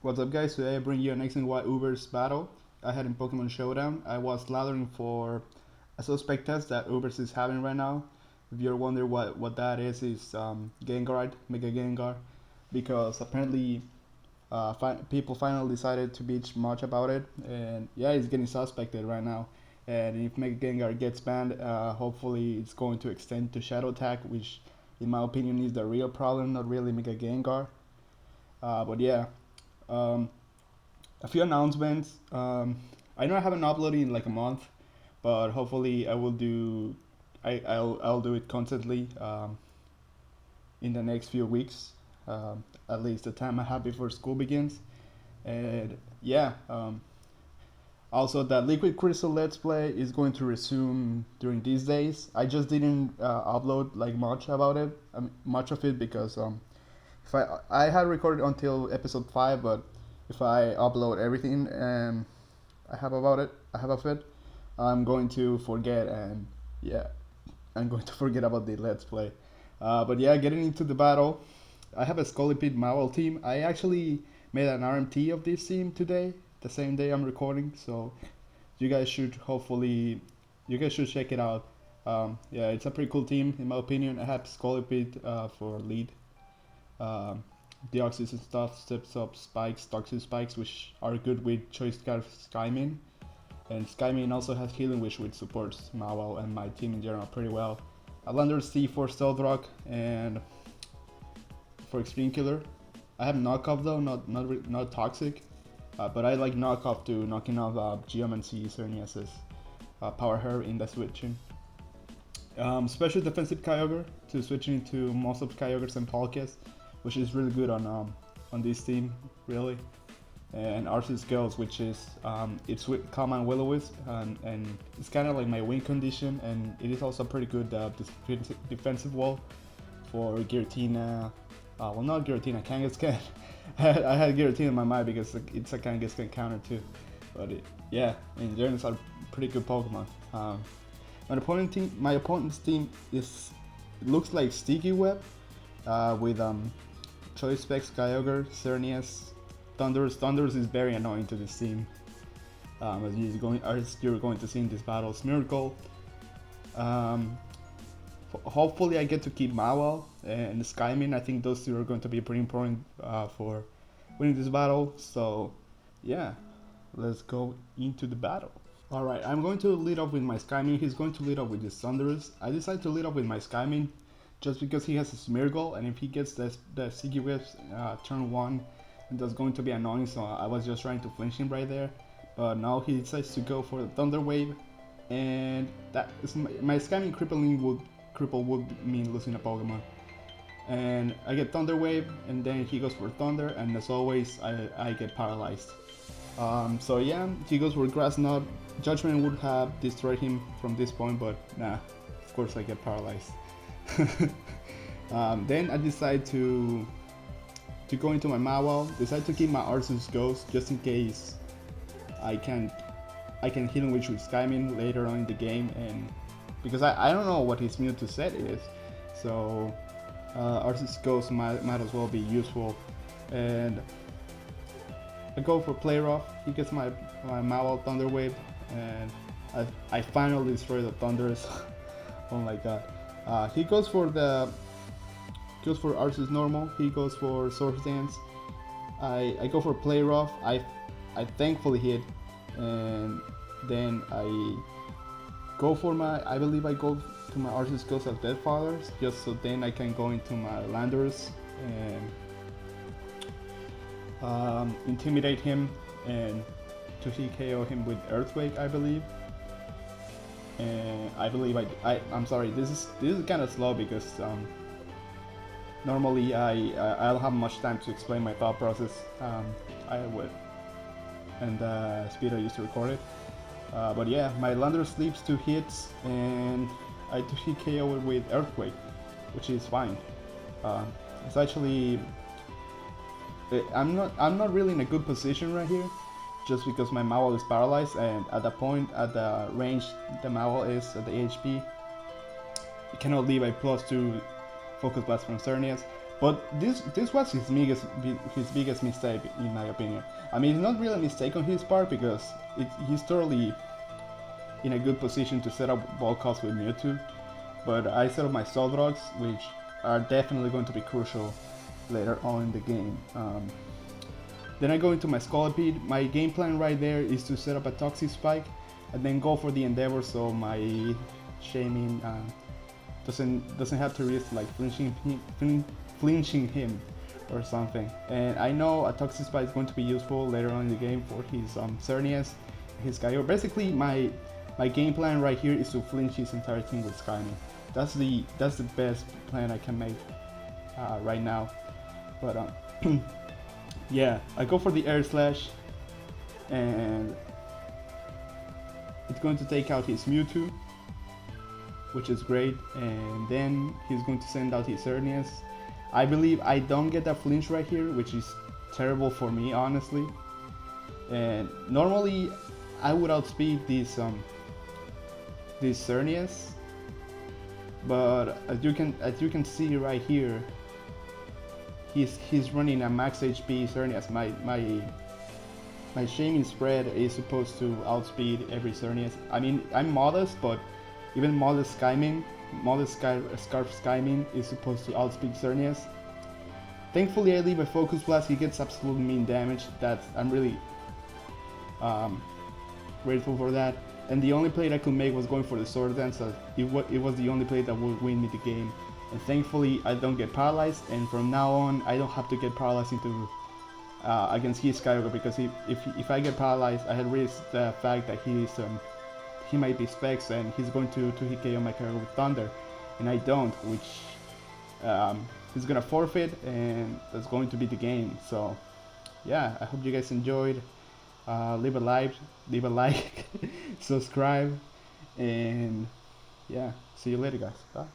What's up guys, today I bring you an X and Y Uber's battle I had in Pokemon Showdown. I was lathering for a suspect test that Uber's is having right now. If you're wondering what that is Gengar, Mega Gengar, because apparently people finally decided to bitch much about it, and yeah, it's getting suspected right now. And if Mega Gengar gets banned, hopefully it's going to extend to Shadow Attack, which in my opinion is the real problem, not really Mega Gengar. But yeah, um, a few announcements. I know I haven't uploaded in like a month, but hopefully I will do. I'll do it constantly in the next few weeks, at least the time I have before school begins. And yeah, also that Liquid Crystal Let's Play is going to resume during these days. I just didn't upload like much about it, much of it because if I had recorded until episode 5, but if I upload everything I have of it, I'm going to forget, and yeah, I'm going to forget about the Let's Play. But yeah, getting into the battle, I have a Scolipede Mawile team. I actually made an RMT of this team today, the same day I'm recording, so you guys should check it out. Yeah, it's a pretty cool team in my opinion. I have Scolipede for lead. Um, Deoxys and stuff, steps up spikes, toxic spikes, which are good with choice card Skymin. And Skymin also has Healing Wish, which supports Mawile and my team in general pretty well. Alander C for Stealth Rock and for Extreme Killer. I have Knockoff though, not Toxic, but I like Knockoff to knocking off Geomancy, Xerneas's Power Herb in the switching. Special Defensive Kyogre to switch into most of Kyogres and Palkias, which is really good on this team, really. And Arceus Ghost, which is it's with common Will-O-Wisp, and it's kind of like my win condition, and it is also pretty good defensive wall for Giratina. Well, not Giratina, Kangaskhan. I had Giratina in my mind because it's a Kangaskhan counter too, but yeah, in general, it's a pretty good Pokemon. My opponent's team looks like Sticky Web with Choice Specs, Kyogre, Xerneas, Thundurus. Thundurus is very annoying to this team, as you're going to see in this battle. Smeargle. Hopefully I get to keep Mawile and Skymin. I think those two are going to be pretty important for winning this battle. So yeah, let's go into the battle. Alright, I'm going to lead off with my Skymin. He's going to lead off with his Thundurus. I decided to lead off with my Skymin just because he has a Smeargle, and if he gets the Sticky Whips turn 1, that's going to be annoying, so I was just trying to flinch him right there. But now he decides to go for the Thunder Wave, and that is my Skymin cripple would mean losing a Pokemon. And I get Thunder Wave, and then he goes for Thunder, and as always, I get paralyzed. So yeah, he goes for Grass Knot. Judgment would have destroyed him from this point, but nah, of course I get paralyzed. Then I decide to go into my Mawile, decide to keep my Arceus Ghost just in case I can Healing Witch with Skymin later on in the game, and because I don't know what his Mewtwo set is, so Arceus Ghost might as well be useful. And I go for Play Rough. He gets my Mawile Thunder Wave, and I finally destroy the Thunders. Oh my god. He goes for Arceus Normal. He goes for Swords Dance. I go for Play Rough. I thankfully hit, and then I go for I believe I go to my Arceus Ghost of Dead Fathers, just so then I can go into my Landers and intimidate him and to TKO him with Earthquake, I believe. And I believe I'm sorry, this is kind of slow because normally I don't have much time to explain my thought process. I would, and speed I used to record it. But yeah, my Lander sleeps 2 hits, and I TKO it with Earthquake, which is fine. It's actually I'm not really in a good position right here, just because my Mawile is paralyzed, and at the point at the range the Mawile is at the HP, it cannot leave a +2 Focus Blast from Xerneas. But this was his biggest mistake in my opinion. I mean, it's not really a mistake on his part because he's totally in a good position to set up ball calls with Mewtwo. But I set up my Solrogs, which are definitely going to be crucial later on in the game. Then I go into my Scolipede. My game plan right there is to set up a Toxic Spike and then go for the Endeavor so my Shaman doesn't have to risk like flinching him or something. And I know a Toxic Spike is going to be useful later on in the game for his Xerneas, his Kyogre. Basically, my game plan right here is to flinch his entire team with Skyrim. That's the best plan I can make right now. But yeah, I go for the Air Slash, and it's going to take out his Mewtwo, which is great, and then he's going to send out his Xerneas. I believe I don't get that flinch right here, which is terrible for me, honestly. And normally I would outspeed these Xerneas, but as you can see right here, he's running a max HP Xerneas. My Shaman spread is supposed to outspeed every Xerneas. I mean, I'm modest, but even modest Scarf Skyming is supposed to outspeed Xerneas. Thankfully, I leave a Focus Blast. He gets absolute mean damage. I'm really grateful for that. And the only play I could make was going for the Sword Dance. So it was the only play that would win me the game. And thankfully, I don't get paralyzed. And from now on, I don't have to get paralyzed into against his Kyogre, because if I get paralyzed, I had risked the fact that he might be Specs and he's going to hit KO my Kyogre with Thunder, and I don't, which he's gonna forfeit, and that's going to be the game. So yeah, I hope you guys enjoyed. Leave a like, subscribe, and yeah, see you later, guys. Bye.